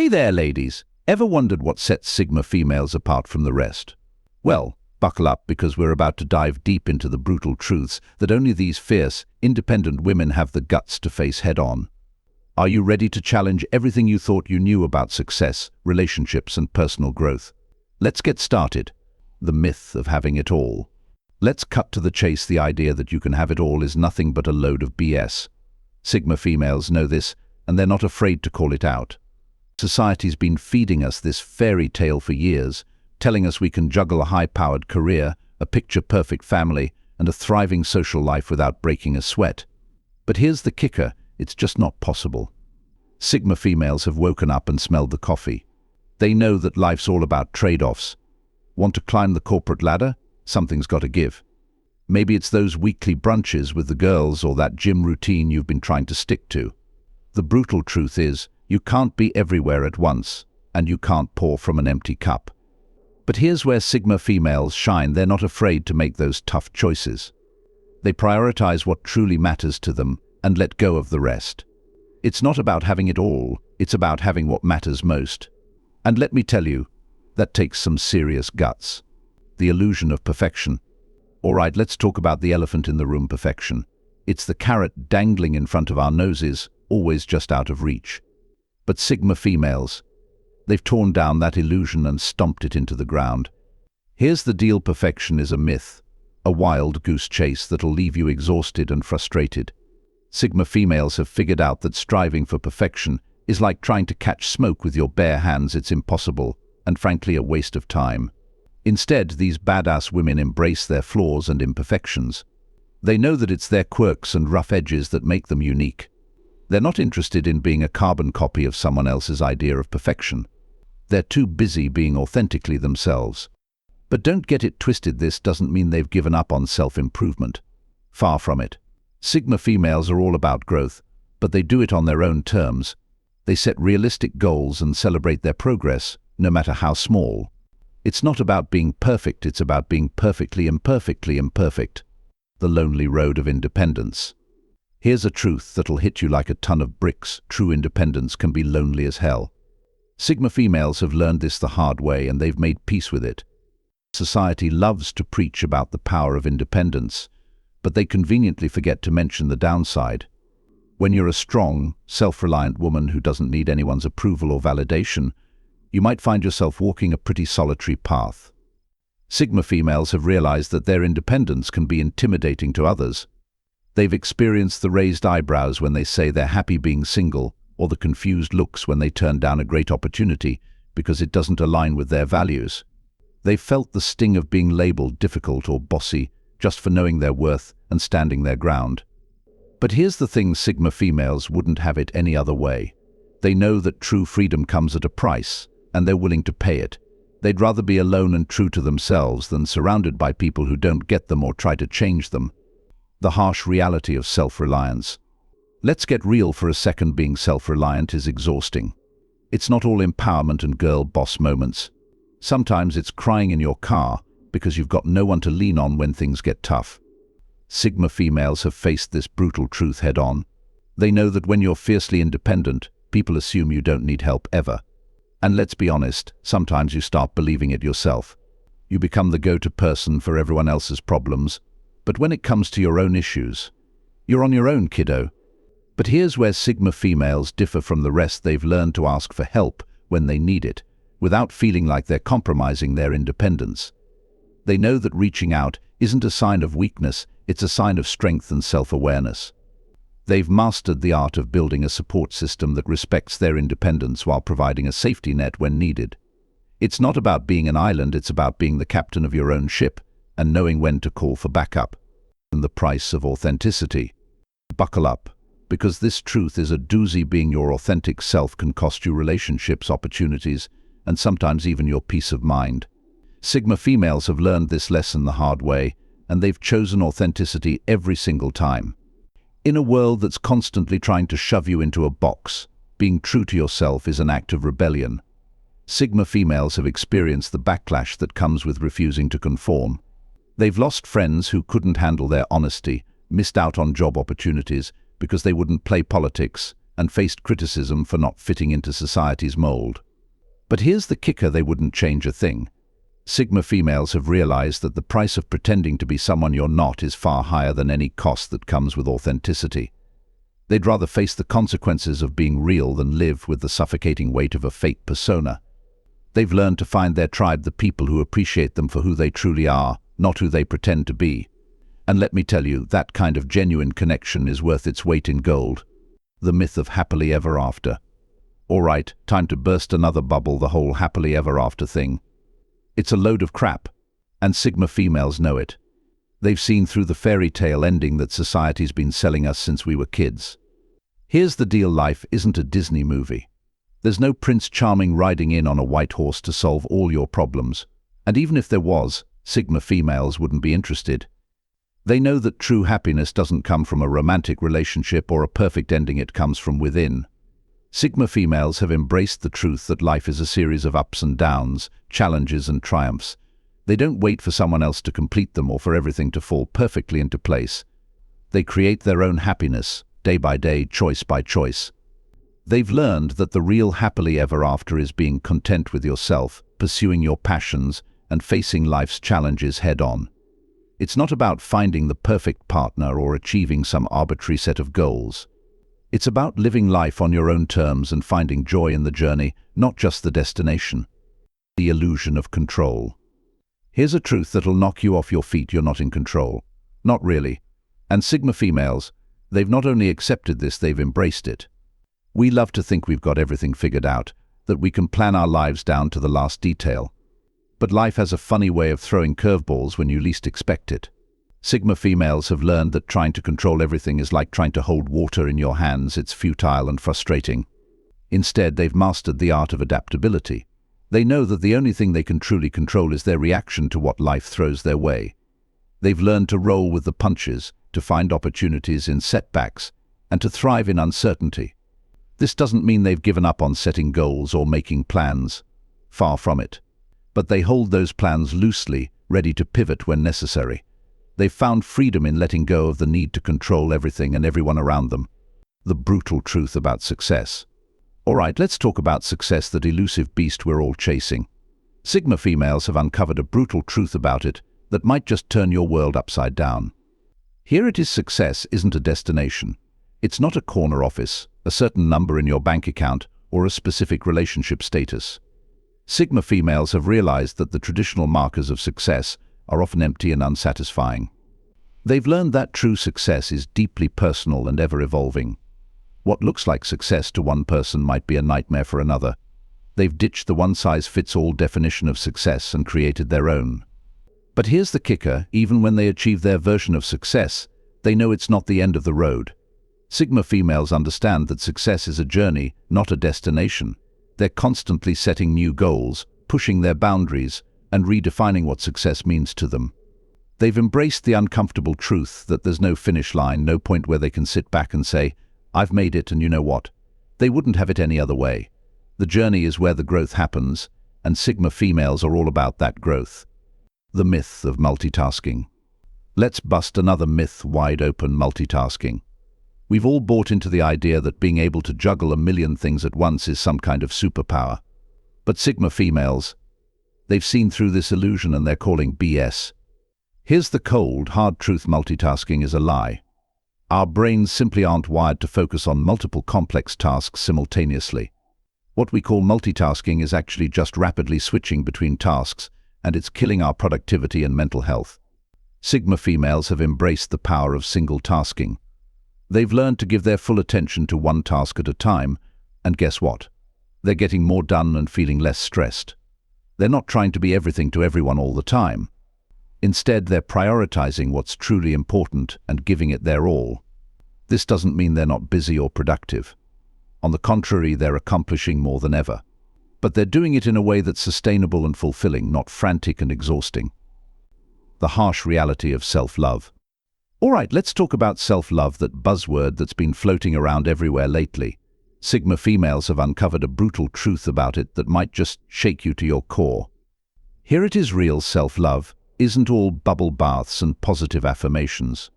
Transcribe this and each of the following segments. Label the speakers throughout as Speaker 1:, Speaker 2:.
Speaker 1: Hey there, ladies. Ever wondered what sets Sigma females apart from the rest? Well, buckle up because we're about to dive deep into the brutal truths that only these fierce, independent women have the guts to face head-on. Are you ready to challenge everything you thought you knew about success, relationships, and personal growth? Let's get started. The myth of having it all. Let's cut to the chase. The idea that you can have it all is nothing but a load of BS. Sigma females know this, and they're not afraid to call it out. Society's been feeding us this fairy tale for years, telling us we can juggle a high-powered career, a picture-perfect family, and a thriving social life without breaking a sweat. But here's the kicker, it's just not possible. Sigma females have woken up and smelled the coffee. They know that life's all about trade-offs. Want to climb the corporate ladder? Something's got to give. Maybe it's those weekly brunches with the girls or that gym routine you've been trying to stick to. The brutal truth is, you can't be everywhere at once, and you can't pour from an empty cup. But here's where Sigma females shine. They're not afraid to make those tough choices. They prioritize what truly matters to them and let go of the rest. It's not about having it all, it's about having what matters most. And let me tell you, that takes some serious guts. The illusion of perfection. All right, let's talk about the elephant in the room, perfection. It's the carrot dangling in front of our noses, always just out of reach. But Sigma females, they've torn down that illusion and stomped it into the ground. Here's the deal: perfection is a myth, a wild goose chase that'll leave you exhausted and frustrated. Sigma females have figured out that striving for perfection is like trying to catch smoke with your bare hands. It's impossible, and frankly a waste of time. Instead, these badass women embrace their flaws and imperfections. They know that it's their quirks and rough edges that make them unique. They're not interested in being a carbon copy of someone else's idea of perfection. They're too busy being authentically themselves. But don't get it twisted, this doesn't mean they've given up on self-improvement. Far from it. Sigma females are all about growth, but they do it on their own terms. They set realistic goals and celebrate their progress, no matter how small. It's not about being perfect, it's about being perfectly imperfect. The lonely road of independence. Here's a truth that'll hit you like a ton of bricks. True independence can be lonely as hell. Sigma females have learned this the hard way, and they've made peace with it. Society loves to preach about the power of independence, but they conveniently forget to mention the downside. When you're a strong, self-reliant woman who doesn't need anyone's approval or validation, you might find yourself walking a pretty solitary path. Sigma females have realized that their independence can be intimidating to others. They've experienced the raised eyebrows when they say they're happy being single, or the confused looks when they turn down a great opportunity because it doesn't align with their values. They've felt the sting of being labeled difficult or bossy just for knowing their worth and standing their ground. But here's the thing: Sigma females wouldn't have it any other way. They know that true freedom comes at a price, and they're willing to pay it. They'd rather be alone and true to themselves than surrounded by people who don't get them or try to change them. The harsh reality of self-reliance. Let's get real for a second. Being self-reliant is exhausting. It's not all empowerment and girl boss moments. Sometimes it's crying in your car because you've got no one to lean on when things get tough. Sigma females have faced this brutal truth head-on. They know that when you're fiercely independent, people assume you don't need help ever. And let's be honest, sometimes you start believing it yourself. You become the go-to person for everyone else's problems. But when it comes to your own issues, you're on your own, kiddo. But here's where Sigma females differ from the rest. They've learned to ask for help when they need it, without feeling like they're compromising their independence. They know that reaching out isn't a sign of weakness, it's a sign of strength and self-awareness. They've mastered the art of building a support system that respects their independence while providing a safety net when needed. It's not about being an island, it's about being the captain of your own ship and knowing when to call for backup. And the price of authenticity. Buckle up, because this truth is a doozy. Being your authentic self can cost you relationships, opportunities, and sometimes even your peace of mind. Sigma females have learned this lesson the hard way, and they've chosen authenticity every single time. In a world that's constantly trying to shove you into a box, being true to yourself is an act of rebellion. Sigma females have experienced the backlash that comes with refusing to conform. They've lost friends who couldn't handle their honesty, missed out on job opportunities because they wouldn't play politics, and faced criticism for not fitting into society's mold. But here's the kicker: they wouldn't change a thing. Sigma females have realized that the price of pretending to be someone you're not is far higher than any cost that comes with authenticity. They'd rather face the consequences of being real than live with the suffocating weight of a fake persona. They've learned to find their tribe, the people who appreciate them for who they truly are, not who they pretend to be. And let me tell you, that kind of genuine connection is worth its weight in gold. The myth of happily ever after. All right, time to burst another bubble, the whole happily ever after thing. It's a load of crap, and Sigma females know it. They've seen through the fairy tale ending that society's been selling us since we were kids. Here's the deal: life isn't a Disney movie. There's no Prince Charming riding in on a white horse to solve all your problems. And even if there was, Sigma females wouldn't be interested. They know that true happiness doesn't come from a romantic relationship or a perfect ending, it comes from within. Sigma females have embraced the truth that life is a series of ups and downs, challenges and triumphs. They don't wait for someone else to complete them or for everything to fall perfectly into place. They create their own happiness, day by day, choice by choice. They've learned that the real happily ever after is being content with yourself, pursuing your passions, and facing life's challenges head-on. It's not about finding the perfect partner or achieving some arbitrary set of goals. It's about living life on your own terms and finding joy in the journey, not just the destination. The illusion of control. Here's a truth that'll knock you off your feet: you're not in control. Not really. And Sigma females, they've not only accepted this, they've embraced it. We love to think we've got everything figured out, that we can plan our lives down to the last detail. But life has a funny way of throwing curveballs when you least expect it. Sigma females have learned that trying to control everything is like trying to hold water in your hands. It's futile and frustrating. Instead, they've mastered the art of adaptability. They know that the only thing they can truly control is their reaction to what life throws their way. They've learned to roll with the punches, to find opportunities in setbacks, and to thrive in uncertainty. This doesn't mean they've given up on setting goals or making plans. Far from it. But they hold those plans loosely, ready to pivot when necessary. They've found freedom in letting go of the need to control everything and everyone around them. The brutal truth about success. All right, let's talk about success, that elusive beast we're all chasing. Sigma females have uncovered a brutal truth about it that might just turn your world upside down. Here it is: success isn't a destination. It's not a corner office, a certain number in your bank account, or a specific relationship status. Sigma females have realized that the traditional markers of success are often empty and unsatisfying. They've learned that true success is deeply personal and ever-evolving. What looks like success to one person might be a nightmare for another. They've ditched the one-size-fits-all definition of success and created their own. But here's the kicker: even when they achieve their version of success, they know it's not the end of the road. Sigma females understand that success is a journey, not a destination. They're constantly setting new goals, pushing their boundaries, and redefining what success means to them. They've embraced the uncomfortable truth that there's no finish line, no point where they can sit back and say, "I've made it, and you know what?" They wouldn't have it any other way. The journey is where the growth happens, and Sigma females are all about that growth. The myth of multitasking. Let's bust another myth wide open: multitasking. We've all bought into the idea that being able to juggle a million things at once is some kind of superpower. But Sigma females, they've seen through this illusion and they're calling BS. Here's the cold, hard truth: multitasking is a lie. Our brains simply aren't wired to focus on multiple complex tasks simultaneously. What we call multitasking is actually just rapidly switching between tasks, and it's killing our productivity and mental health. Sigma females have embraced the power of single tasking. They've learned to give their full attention to one task at a time, and guess what? They're getting more done and feeling less stressed. They're not trying to be everything to everyone all the time. Instead, they're prioritizing what's truly important and giving it their all. This doesn't mean they're not busy or productive. On the contrary, they're accomplishing more than ever. But they're doing it in a way that's sustainable and fulfilling, not frantic and exhausting. The harsh reality of self-love. All right, let's talk about self-love, that buzzword that's been floating around everywhere lately. Sigma females have uncovered a brutal truth about it that might just shake you to your core. Here it is: real self-love isn't all bubble baths and positive affirmations.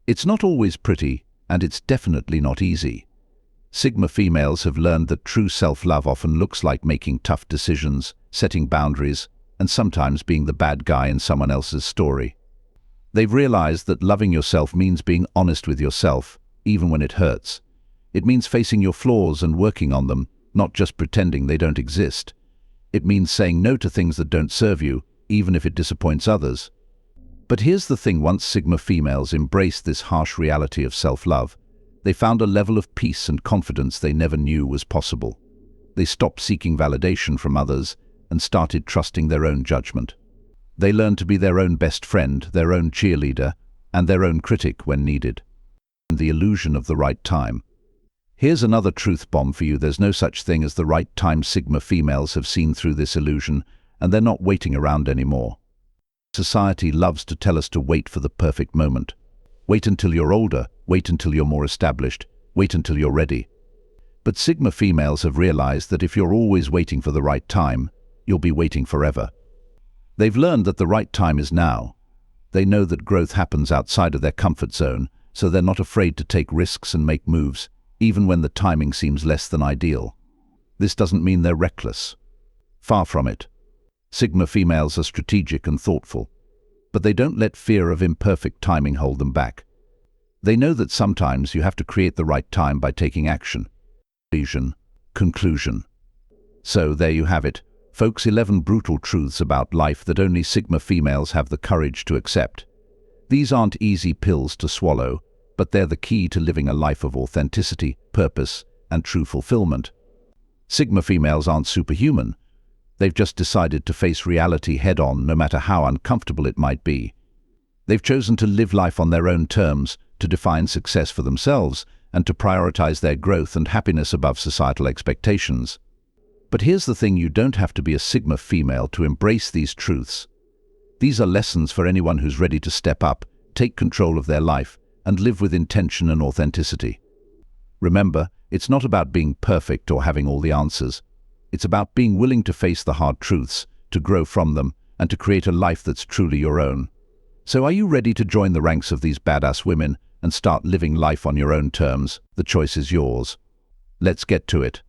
Speaker 1: It's not always pretty, and it's definitely not easy. Sigma females have learned that true self-love often looks like making tough decisions, setting boundaries, and sometimes being the bad guy in someone else's story. They've realized that loving yourself means being honest with yourself, even when it hurts. It means facing your flaws and working on them, not just pretending they don't exist. It means saying no to things that don't serve you, even if it disappoints others. But here's the thing: once Sigma females embraced this harsh reality of self-love, they found a level of peace and confidence they never knew was possible. They stopped seeking validation from others and started trusting their own judgment. They learned to be their own best friend, their own cheerleader, and their own critic when needed. The illusion of the right time. Here's another truth bomb for you: there's no such thing as the right time. Sigma females have seen through this illusion, and they're not waiting around anymore. Society loves to tell us to wait for the perfect moment. Wait until you're older, wait until you're more established, wait until you're ready. But Sigma females have realized that if you're always waiting for the right time, you'll be waiting forever. They've learned that the right time is now. They know that growth happens outside of their comfort zone, so they're not afraid to take risks and make moves, even when the timing seems less than ideal. This doesn't mean they're reckless. Far from it. Sigma females are strategic and thoughtful, but they don't let fear of imperfect timing hold them back. They know that sometimes you have to create the right time by taking action. Conclusion. So there you have it, folks, 11 brutal truths about life that only Sigma females have the courage to accept. These aren't easy pills to swallow, but they're the key to living a life of authenticity, purpose, and true fulfillment. Sigma females aren't superhuman. They've just decided to face reality head-on, no matter how uncomfortable it might be. They've chosen to live life on their own terms, to define success for themselves, and to prioritize their growth and happiness above societal expectations. But here's the thing: you don't have to be a Sigma female to embrace these truths. These are lessons for anyone who's ready to step up, take control of their life, and live with intention and authenticity. Remember, it's not about being perfect or having all the answers. It's about being willing to face the hard truths, to grow from them, and to create a life that's truly your own. So are you ready to join the ranks of these badass women and start living life on your own terms? The choice is yours. Let's get to it.